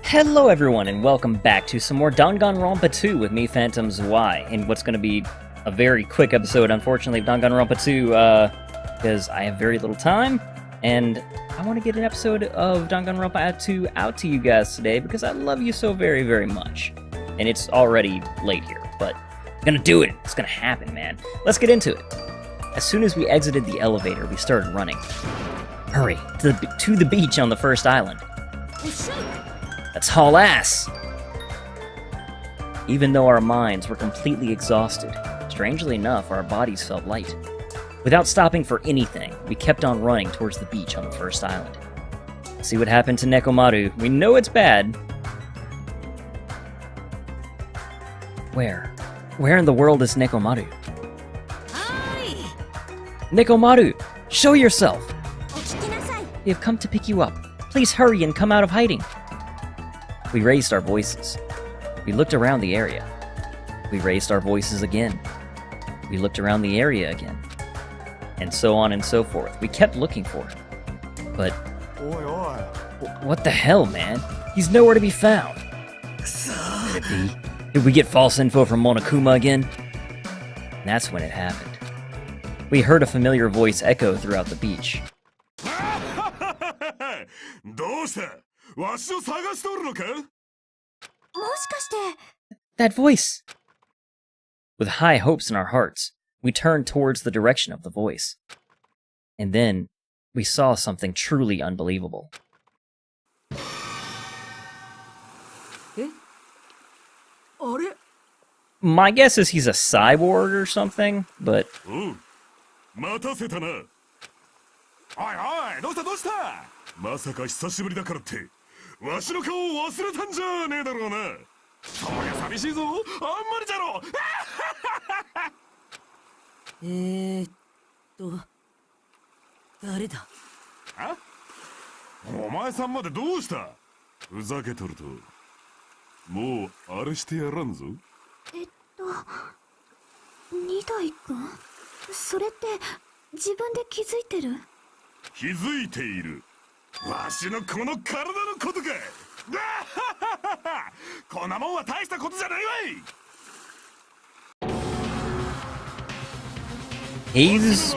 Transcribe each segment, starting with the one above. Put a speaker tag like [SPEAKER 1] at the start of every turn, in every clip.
[SPEAKER 1] Hello everyone, and welcome back to some more Danganronpa 2 with me, Phantom Zwei, in what's going to be a very quick episode, unfortunately, of Danganronpa 2, because I have very little time, and I want to get an episode of Danganronpa 2 out to you guys today, because I love you so very, very much. And it's already late here, but I'm gonna do it. It's gonna happen, man. Let's get into it. As soon as we exited the elevator, we started running. Hurry, to the beach on the first island. That's haul ass! Even though our minds were completely exhausted, strangely enough, our bodies felt light. Without stopping for anything, we kept on running towards the beach on the first island. See what happened to Nekomaru. We know it's bad. Where? Where in the world is Nekomaru? Hi! Nekomaru! Show yourself! We have come to pick you up. Please hurry and come out of hiding. We raised our voices. We looked around the area. We raised our voices again. We looked around the area again. And so on and so forth. We kept looking for him. But... what the hell, man? He's nowhere to be found. Could it be? Did we get false info from Monokuma again? And that's when it happened. We heard a familiar voice echo throughout the beach. That voice! With high hopes in our hearts, we turned towards the direction of the voice. And then, we saw something truly unbelievable. My guess is he's a cyborg or something, but... He's...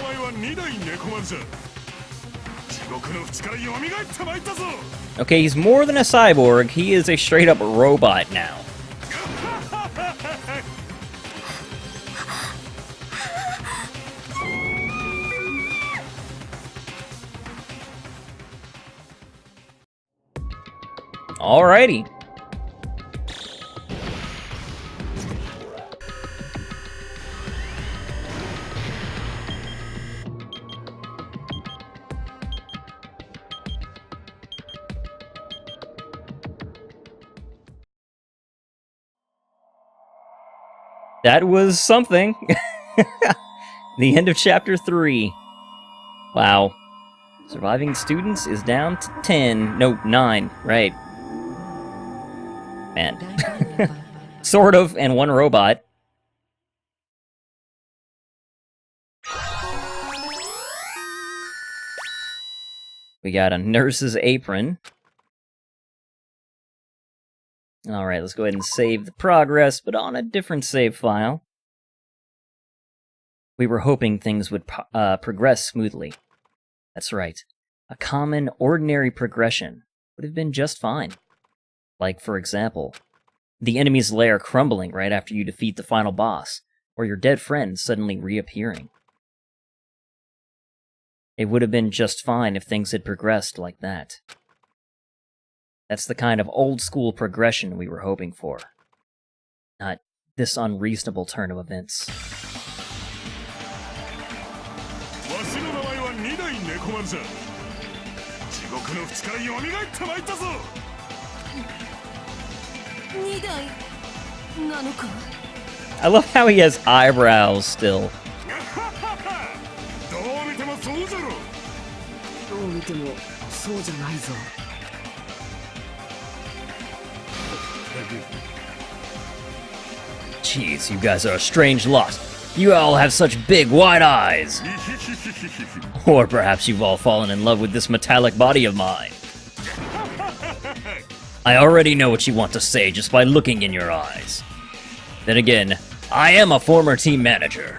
[SPEAKER 1] okay, he's more than a cyborg, he is a straight-up robot now. Alrighty. That was something. The end of chapter 3. Wow. Surviving students is down to 10. No, 9. Right. Man. Sort of, and one robot. We got a nurse's apron. Alright, let's go ahead and save the progress, but on a different save file. We were hoping things would progress smoothly. That's right. A common, ordinary progression would have been just fine. Like, for example, the enemy's lair crumbling right after you defeat the final boss, or your dead friend suddenly reappearing. It would have been just fine if things had progressed like that. That's the kind of old-school progression we were hoping for. Not this unreasonable turn of events. I love how he has eyebrows still. Jeez, you guys are a strange lot. You all have such big, wide eyes. Or perhaps you've all fallen in love with this metallic body of mine. I already know what you want to say just by looking in your eyes. Then again, I am a former team manager.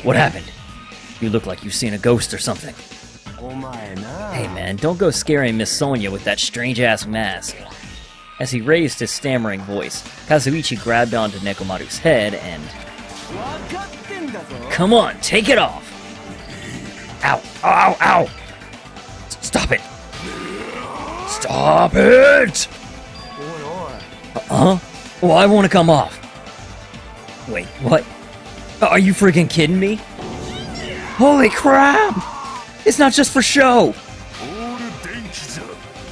[SPEAKER 1] What happened? You look like you've seen a ghost or something. Hey man, don't go scaring Miss Sonia with that strange-ass mask. As he raised his stammering voice, Kazuichi grabbed onto Nekomaru's head and... Come on, take it off! Ow, ow, ow! Stop it! Stop it! Well, I want to come off. Wait, what? Are you freaking kidding me? Holy crap! It's not just for show!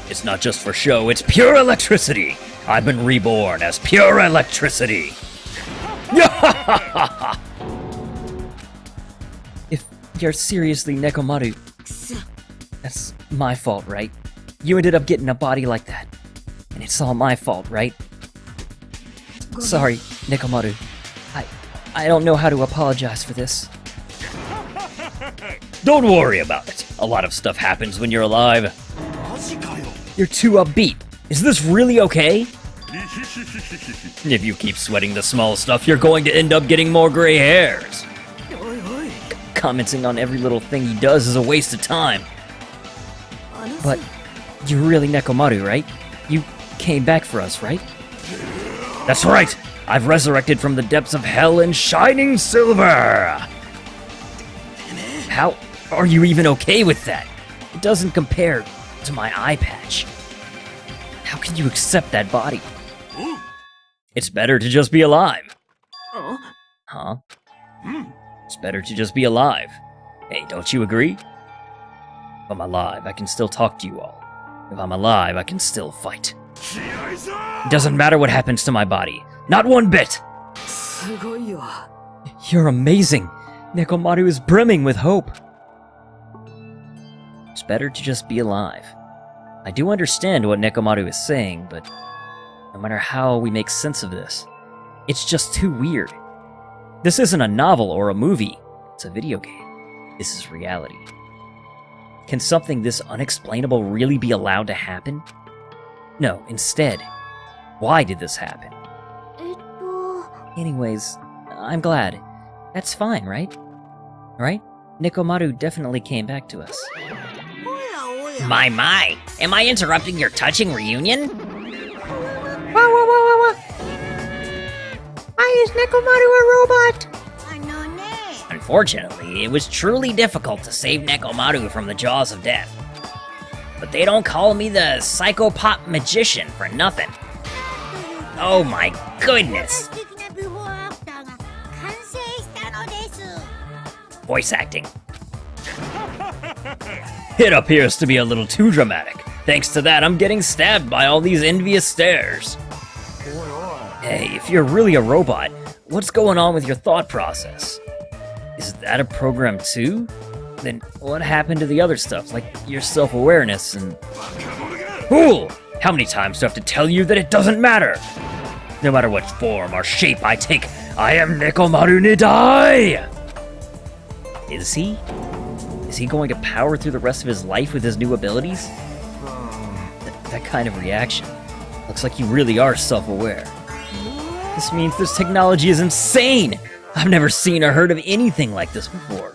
[SPEAKER 1] It's not just for show, it's pure electricity! I've been reborn as pure electricity! If you're seriously Nekomaru, that's my fault, right? You ended up getting a body like that. And it's all my fault, right? Sorry, Nekomaru. I don't know how to apologize for this. Don't worry about it. A lot of stuff happens when you're alive. You're too upbeat. Is this really okay? If you keep sweating the small stuff, you're going to end up getting more gray hairs. Commenting on every little thing he does is a waste of time. But you're really Nekomaru, right? You came back for us, right? That's right! I've resurrected from the depths of hell in shining silver! How are you even okay with that? It doesn't compare to my eye patch. How can you accept that body? It's better to just be alive. Huh? It's better to just be alive. Hey, don't you agree? If I'm alive, I can still talk to you all. If I'm alive, I can still fight. It doesn't matter what happens to my body. Not one bit! You're amazing! Nekomaru is brimming with hope. It's better to just be alive. I do understand what Nekomaru is saying, but no matter how we make sense of this, it's just too weird. This isn't a novel or a movie. It's a video game. This is reality. Can something this unexplainable really be allowed to happen? No, instead, why did this happen? Anyways, I'm glad. That's fine, right? Right? Nekomaru definitely came back to us.
[SPEAKER 2] My, am I interrupting your touching reunion?
[SPEAKER 3] Whoa. Why is Nekomaru a robot?
[SPEAKER 2] Unfortunately, it was truly difficult to save Nekomaru from the jaws of death. But they don't call me the psychopop magician for nothing. Oh my goodness! Voice acting.
[SPEAKER 1] It appears to be a little too dramatic. Thanks to that, I'm getting stabbed by all these envious stares. Hey, if you're really a robot, what's going on with your thought process? Is that a program too? Then what happened to the other stuff, like your self-awareness and... Fool! How many times do I have to tell you that it doesn't matter? No matter what form or shape I take, I am Nekomaru Nidai! Is he? Is he going to power through the rest of his life with his new abilities? That kind of reaction. Looks like you really are self-aware. This means this technology is insane! I've never seen or heard of anything like this before.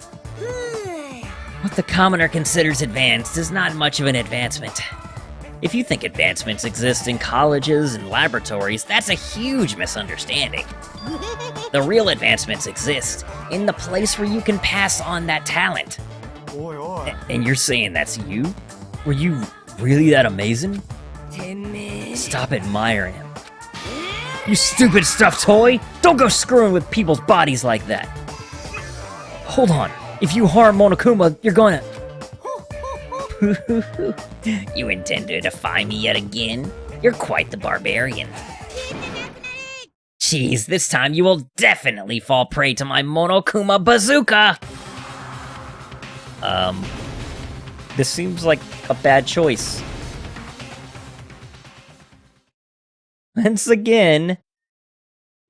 [SPEAKER 2] What the commoner considers advanced is not much of an advancement. If you think advancements exist in colleges and laboratories, that's a huge misunderstanding. The real advancements exist in the place where you can pass on that talent.
[SPEAKER 1] And you're saying that's you? Were you really that amazing? Stop admiring him. You stupid stuffed toy! Don't go screwing with people's bodies like that! Hold on, if you harm Monokuma, you're gonna...
[SPEAKER 2] You intend to defy me yet again? You're quite the barbarian. Jeez, this time you will definitely fall prey to my Monokuma bazooka!
[SPEAKER 1] This seems like a bad choice. Once again,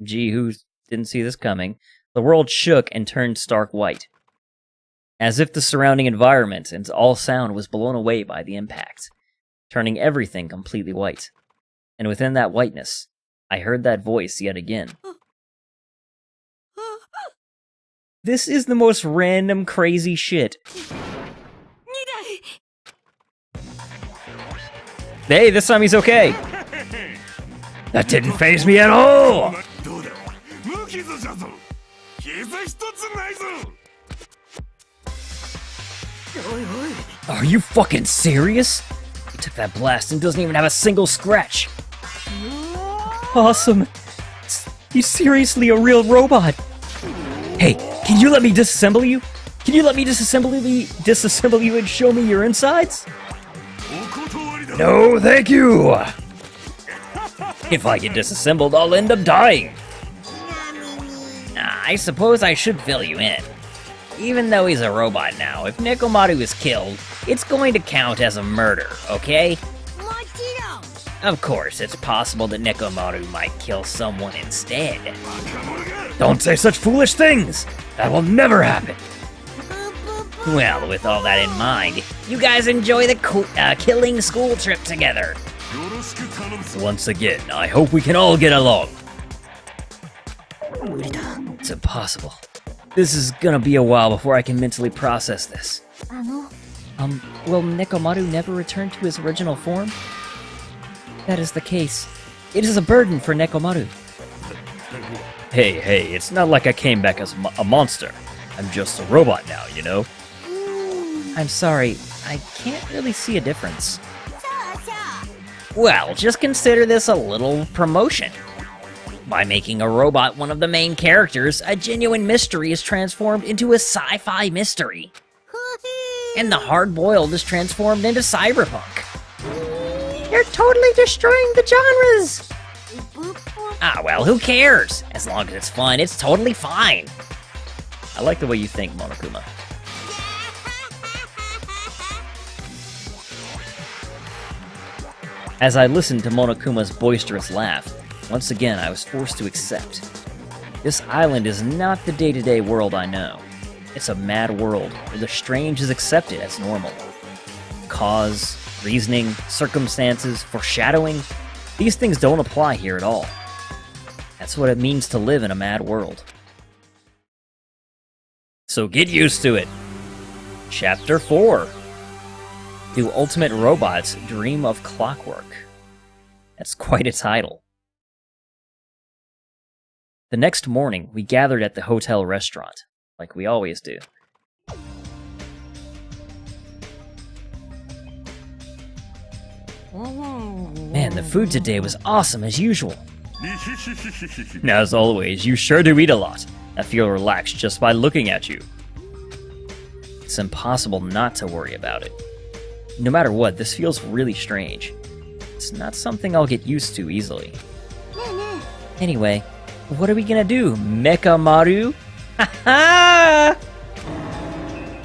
[SPEAKER 1] gee, who didn't see this coming? The world shook and turned stark white. as if the surrounding environment and all sound was blown away by the impact, turning everything completely white. And within that whiteness, I heard that voice yet again. This is the most random, crazy shit. Hey, this time he's okay. That didn't faze me at all! Are you fucking serious? He took that blast and doesn't even have a single scratch. Awesome. He's seriously a real robot. Hey, can you let me disassemble you? Can you let me disassemble you and show me your insides? No, thank you! If I get disassembled, I'll end up dying. I suppose I should fill you in. Even though he's a robot now, if Nekomaru is killed, it's going to count as a murder, okay? Of course, it's possible that Nekomaru might kill someone instead. Don't say such foolish things! That will never happen! Well, with all that in mind, you guys enjoy the killing school trip together. Once again, I hope we can all get along. It's impossible. This is gonna be a while before I can mentally process this. Will Nekomaru never return to his original form? That is the case. It is a burden for Nekomaru. Hey, it's not like I came back as a monster. I'm just a robot now, you know? I'm sorry, I can't really see a difference. Well, just consider this a little promotion. By making a robot one of the main characters, a genuine mystery is transformed into a sci-fi mystery. And the hard-boiled is transformed into cyberpunk.
[SPEAKER 3] You're totally destroying the genres!
[SPEAKER 2] Well, who cares? As long as it's fun, it's totally fine.
[SPEAKER 1] I like the way you think, Monokuma. As I listened to Monokuma's boisterous laugh, once again I was forced to accept. This island is not the day-to-day world I know. It's a mad world where the strange is accepted as normal. Cause, reasoning, circumstances, foreshadowing, these things don't apply here at all. That's what it means to live in a mad world. So get used to it. Chapter 4. Do ultimate robots dream of clockwork? That's quite a title. The next morning, we gathered at the hotel restaurant, like we always do. Man, the food today was awesome as usual. As always, you sure do eat a lot. I feel relaxed just by looking at you. It's impossible not to worry about it. No matter what, this feels really strange. It's not something I'll get used to easily. Anyway, what are we gonna do, Nekomaru? Ha-ha!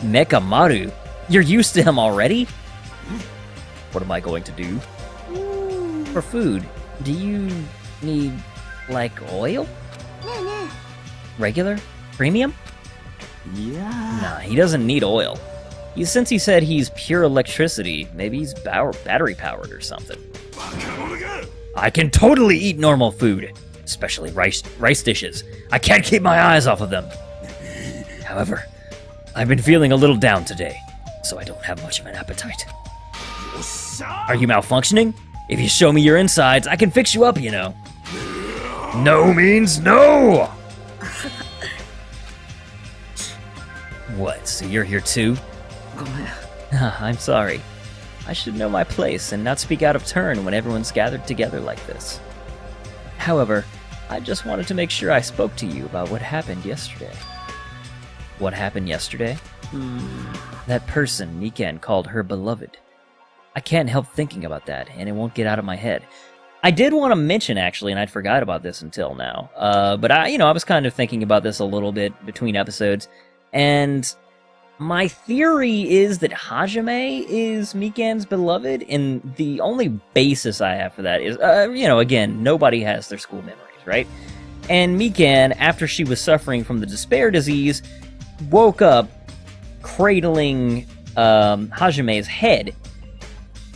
[SPEAKER 1] Nekomaru? You're used to him already? What am I going to do? For food, do you need, like, oil? Regular? Premium?
[SPEAKER 4] Yeah.
[SPEAKER 1] Nah, he doesn't need oil. Since he said he's pure electricity, maybe he's battery-powered or something. I can totally eat normal food, especially rice dishes. I can't keep my eyes off of them. However, I've been feeling a little down today, so I don't have much of an appetite. Are you malfunctioning? If you show me your insides, I can fix you up, you know. No means no! What, so you're here too? I'm sorry. I should know my place and not speak out of turn when everyone's gathered together like this. However, I just wanted to make sure I spoke to you about what happened yesterday. What happened yesterday? That person Niken called her beloved. I can't help thinking about that, and it won't get out of my head. I did want to mention, actually, and I'd forgot about this until now, but I was kind of thinking about this a little bit between episodes, and my theory is that Hajime is Mikan's beloved, and the only basis I have for that is, again, nobody has their school memories, right? And Mikan, after she was suffering from the despair disease, woke up, cradling Hajime's head,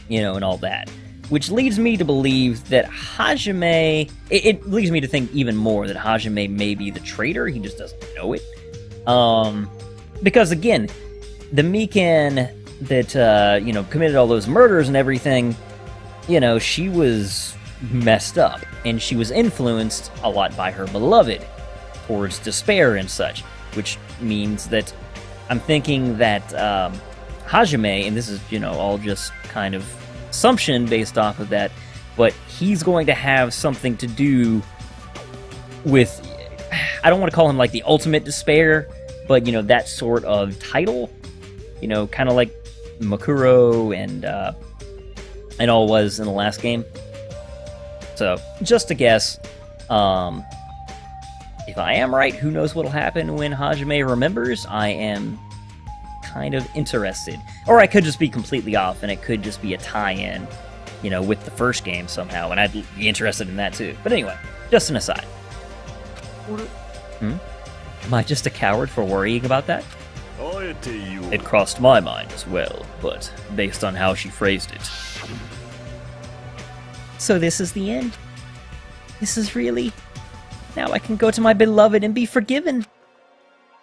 [SPEAKER 1] you know, and all that. Which leads me to believe that Hajime... It leads me to think even more that Hajime may be the traitor, he just doesn't know it. Because, again, the Mikan that, you know, committed all those murders and everything, you know, she was messed up, and she was influenced a lot by her beloved towards despair and such, which means that I'm thinking that Hajime, and this is, you know, all just kind of assumption based off of that, but he's going to have something to do with, I don't want to call him like the ultimate despair, but, you know, that sort of title, you know, kind of like Makuro and all was in the last game. So, just a guess. If I am right, who knows what'll happen when Hajime remembers? I am kind of interested. Or I could just be completely off, and it could just be a tie-in, you know, with the first game somehow, and I'd be interested in that too. But anyway, just an aside. Am I just a coward for worrying about that? It crossed my mind as well, but based on how she phrased it.
[SPEAKER 2] So this is the end? This is really... Now I can go to my beloved and be forgiven.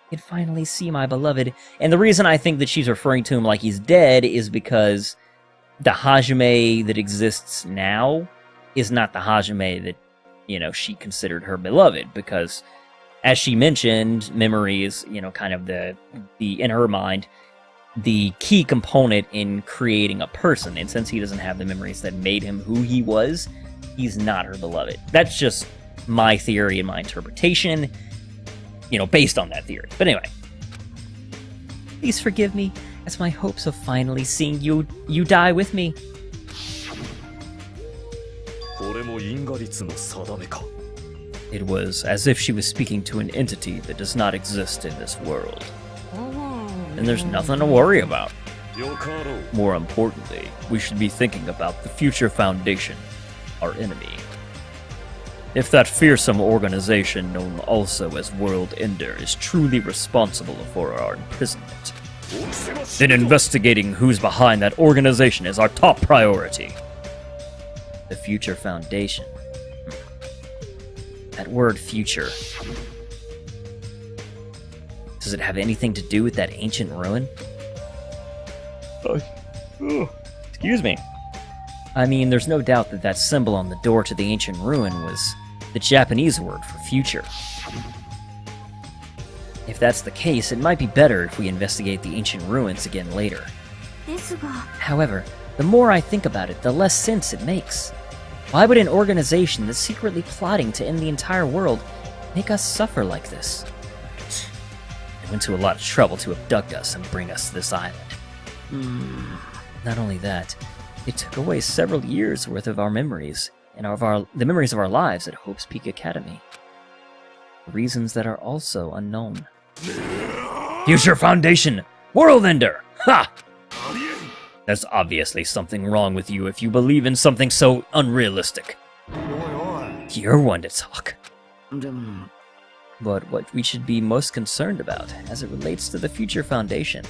[SPEAKER 2] I can finally see my beloved.
[SPEAKER 1] And the reason I think that she's referring to him like he's dead is because the Hajime that exists now is not the Hajime that, you know, she considered her beloved, because as she mentioned, memory is, you know, kind of the in her mind, the key component in creating a person. And since he doesn't have the memories that made him who he was, he's not her beloved. That's just my theory and my interpretation, you know, based on that theory. But anyway.
[SPEAKER 2] Please forgive me, as my hopes of finally seeing you die with me.
[SPEAKER 1] It was as if she was speaking to an entity that does not exist in this world. And there's nothing to worry about. More importantly, we should be thinking about the future Foundation, our enemy. If that fearsome organization known also as World Ender is truly responsible for our imprisonment, then investigating who's behind that organization is our top priority. The future Foundation. That word future. Does it have anything to do with that ancient ruin? Excuse me. I mean, there's no doubt that that symbol on the door to the ancient ruin was the Japanese word for future. If that's the case, it might be better if we investigate the ancient ruins again later. However, the more I think about it, the less sense it makes. Why would an organization that's secretly plotting to end the entire world make us suffer like this? They went to a lot of trouble to abduct us and bring us to this island. Not only that, it took away several years' worth of our memories, and the memories of our lives at Hope's Peak Academy. Reasons that are also unknown. Future Foundation! World Ender! Ha! There's obviously something wrong with you if you believe in something so unrealistic. You're one to talk. But what we should be most concerned about, as it relates to the Future Foundation,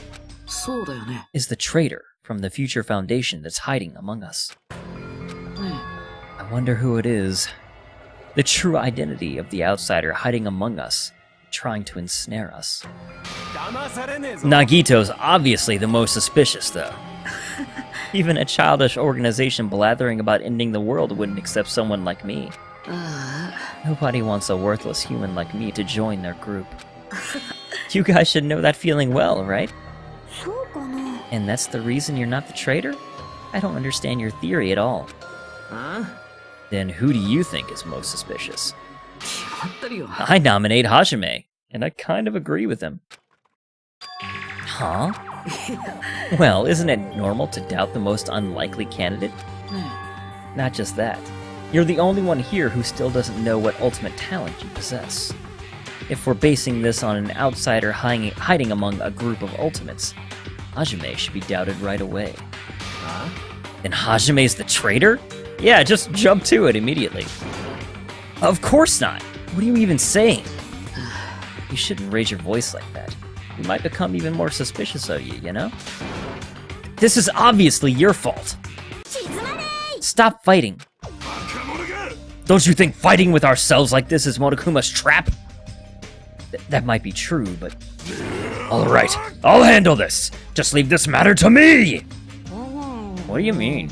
[SPEAKER 1] is the traitor from the Future Foundation that's hiding among us. I wonder who it is. The true identity of the outsider hiding among us, trying to ensnare us. Nagito's obviously the most suspicious, though. Even a childish organization blathering about ending the world wouldn't accept someone like me. Nobody wants a worthless human like me to join their group. You guys should know that feeling well, right? And that's the reason you're not the traitor? I don't understand your theory at all. Then who do you think is most suspicious? I nominate Hajime, and I kind of agree with him. Huh? Well, isn't it normal to doubt the most unlikely candidate? Not just that. You're the only one here who still doesn't know what ultimate talent you possess. If we're basing this on an outsider hiding among a group of ultimates, Hajime should be doubted right away. Then Hajime's the traitor? Yeah, just jump to it immediately. Of course not! What are you even saying? You shouldn't raise your voice like that. we might become even more suspicious of you, you know? This is obviously your fault. Stop fighting. Don't you think fighting with ourselves like this is Monokuma's trap? That might be true, but... Alright, I'll handle this. Just leave this matter to me! What do you mean?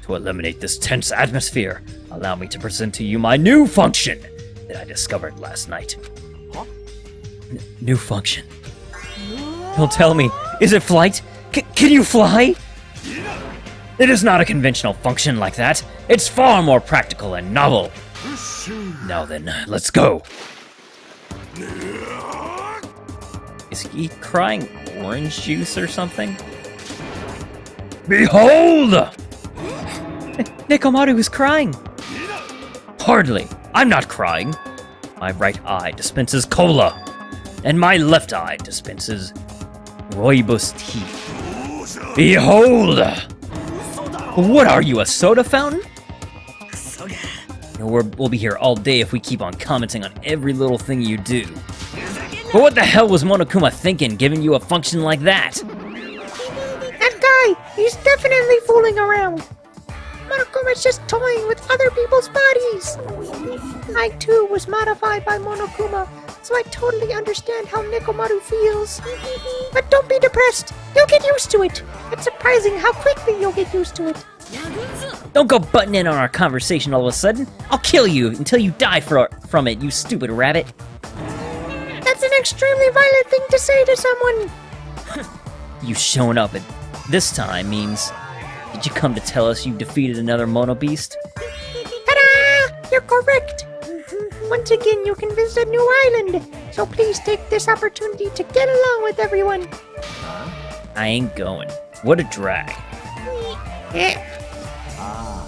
[SPEAKER 1] To eliminate this tense atmosphere, allow me to present to you my new function that I discovered last night. New function? Don't tell me. Is it flight? Can you fly? It is not a conventional function like that. It's far more practical and novel. Now then, let's go. Is he crying orange juice or something? Behold! Nekomaru is crying. Hardly. I'm not crying. My right eye dispenses cola, and my left eye dispenses rooibos tea. Behold! What are you, a soda fountain? We'll be here all day if we keep on commenting on every little thing you do. But what the hell was Monokuma thinking, giving you a function like that?
[SPEAKER 3] That guy, he's definitely fooling around. Monokuma's just toying with other people's bodies. I too was modified by Monokuma, so I totally understand how Nekomaru feels. But don't be depressed. You'll get used to it. It's surprising how quickly you'll get used to it.
[SPEAKER 1] Don't go butting in on our conversation all of a sudden. I'll kill you until you die from it, you stupid rabbit.
[SPEAKER 3] That's an extremely violent thing to say to someone.
[SPEAKER 1] You showing up at this time means... Did you come to tell us you defeated another Mono Beast?
[SPEAKER 3] Ta-da! You're correct. Once again, you can visit a new island, so please take this opportunity to get along with everyone.
[SPEAKER 1] I ain't going. What a drag.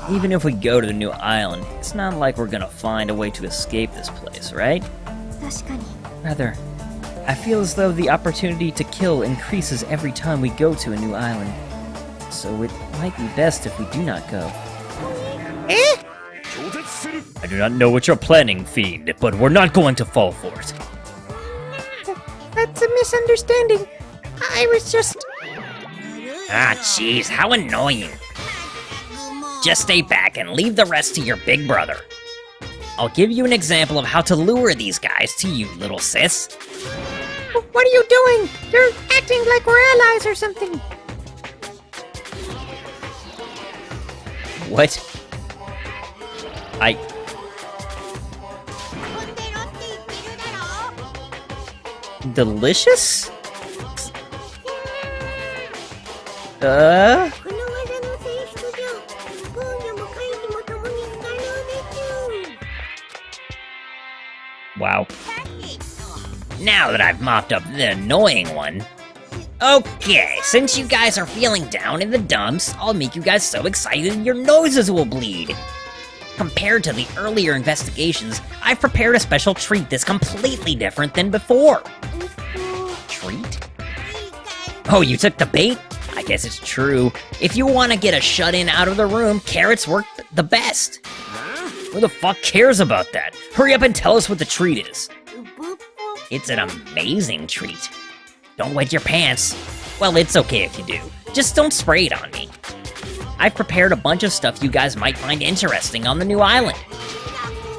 [SPEAKER 1] Even if we go to the new island, it's not like we're gonna find a way to escape this place, right? Rather, I feel as though the opportunity to kill increases every time we go to a new island. So it might be best if we do not go. I do not know what you're planning, Fiend, but we're not going to fall for it.
[SPEAKER 3] That's a misunderstanding. I was just...
[SPEAKER 2] Ah, jeez, how annoying. Just stay back and leave the rest to your big brother. I'll give you an example of how to lure these guys to you, little sis.
[SPEAKER 3] What are you doing? You're acting like we're allies or something.
[SPEAKER 1] What? Delicious? Wow.
[SPEAKER 2] Now that I've mopped up the annoying one. Okay, since you guys are feeling down in the dumps, I'll make you guys so excited your noses will bleed. Compared to the earlier investigations, I've prepared a special treat that's completely different than before. Treat? Oh, you took the bait? I guess it's true. If you want to get a shut-in out of the room, carrots work the best.
[SPEAKER 1] Who the fuck cares about that? Hurry up and tell us what the treat is.
[SPEAKER 2] It's an amazing treat. Don't wet your pants. Well, it's okay if you do. Just don't spray it on me. I've prepared a bunch of stuff you guys might find interesting on the new island.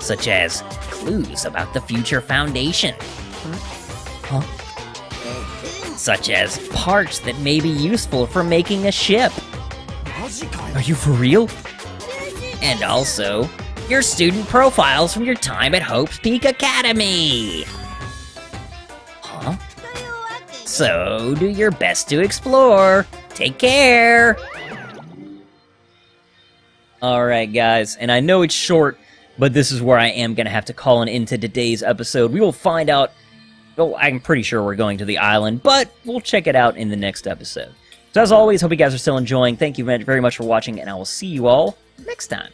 [SPEAKER 2] Such as clues about the future foundation.
[SPEAKER 1] Huh?
[SPEAKER 2] Such as parts that may be useful for making a ship.
[SPEAKER 1] Are you for real?
[SPEAKER 2] And also, your student profiles from your time at Hope's Peak Academy.
[SPEAKER 1] Huh?
[SPEAKER 2] So, do your best to explore. Take care!
[SPEAKER 1] Alright guys, and I know it's short, but this is where I am going to have to call an end to today's episode. We will find out, well, I'm pretty sure we're going to the island, but we'll check it out in the next episode. So as always, hope you guys are still enjoying. Thank you very much for watching, and I will see you all next time.